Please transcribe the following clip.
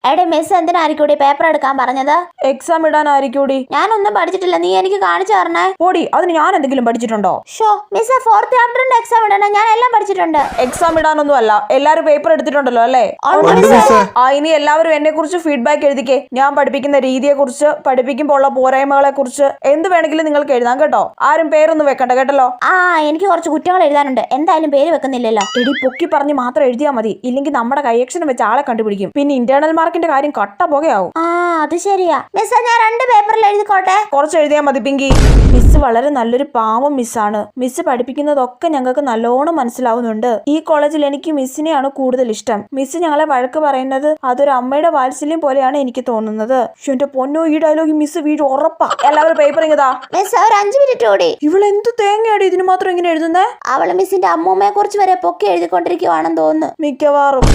എടെ miss എന്തിനായിരിക്കൂടി paper എടുക്കാൻ പറഞ്ഞത്? എക്സാം ഇടാനായിരിക്കൂടി. ഞാനൊന്നും പഠിച്ചിട്ടില്ല, നീ എനിക്ക് കാണിച്ചു തരണേ. ഓടി, അതിന് ഞാൻ എന്തെങ്കിലും പഠിച്ചിട്ടുണ്ടോ? ഷോ മിസ്, ഫോർത്ത് ചാപ്റ്ററിന്റെ എക്സാം ഇടണം, ഞാൻ എല്ലാം പഠിച്ചിട്ടുണ്ട്. എക്സാം ഇടാനൊന്നും അല്ല, എല്ലാരും പേപ്പർ എടുത്തിട്ടുണ്ടല്ലോ അല്ലേ? ഇനി എല്ലാവരും എന്നെ കുറിച്ച് ഫീഡ്ബാക്ക് എഴുതിക്കേ. ഞാൻ പഠിപ്പിക്കുന്ന രീതിയെ കുറിച്ച്, പഠിപ്പിക്കുമ്പോൾ ഉള്ള പോരായ്മകളെ കുറിച്ച് എന്ത് വേണമെങ്കിലും നിങ്ങൾക്ക് എഴുതാം കേട്ടോ. ആരും പേരൊന്നും വെക്കണ്ട കേട്ടല്ലോ. എനിക്ക് കുറച്ച് കുറ്റങ്ങൾ എഴുതാനുണ്ട്, എന്തായാലും പേര് വെക്കുന്നില്ലല്ലോ. എടി പൊക്കി പറഞ്ഞ് മാത്രം എഴുതിയാൽ മതി, ഇല്ലെങ്കിൽ നമ്മുടെ കൈയക്ഷരം വെച്ച് ആളെ കണ്ടുപിടിക്കും. പിന്നെ ഇന്റേണൽ മാർക്കിന്റെ കാര്യം കട്ട പോകുകയാവും. അത് ശരിയാ മിസ്, ഞാൻ 2 പേപ്പറിൽ എഴുതിക്കോട്ടെ? കുറച്ച് എഴുതിയാൽ മതി പിങ്കി. മിസ് വളരെ നല്ലൊരു പാവം മിസ്സാണ്. മിസ് പഠിപ്പിക്കുന്നതൊക്കെ ഞങ്ങൾക്ക് നല്ലോണം മനസ്സിലാവുന്നുണ്ട്. ഈ കോളേജിൽ എനിക്ക് മിസ്സിനെയാണ് കൂടുതൽ ഇഷ്ടം. മിസ് ഞങ്ങളെ വഴക്ക് പറയുന്നത് അതൊരു അമ്മയുടെ വാത്സല്യം പോലെയാണ് എനിക്ക് തോന്നുന്നത്. എന്റെ പൊന്നോ, ഈ ഡയലോഗ് മിസ് വീട് ഉറപ്പാ. എല്ലാവരും പേപ്പർ ഇങ്ങതാ. മിസ്, ഒരു 5 മിനിറ്റ് കൂടി. ഇവളെന്ത് തേങ്ങയാടി ഇതിന് മാത്രം ഇങ്ങനെ എഴുതുന്നേ? അവള് മിസ്സിന്റെ അമ്മൂമ്മയെ കുറിച്ച് വരെ പൊക്കി എഴുതിക്കൊണ്ടിരിക്കുവാണെന്ന് തോന്നുന്നു മിക്കവാറും.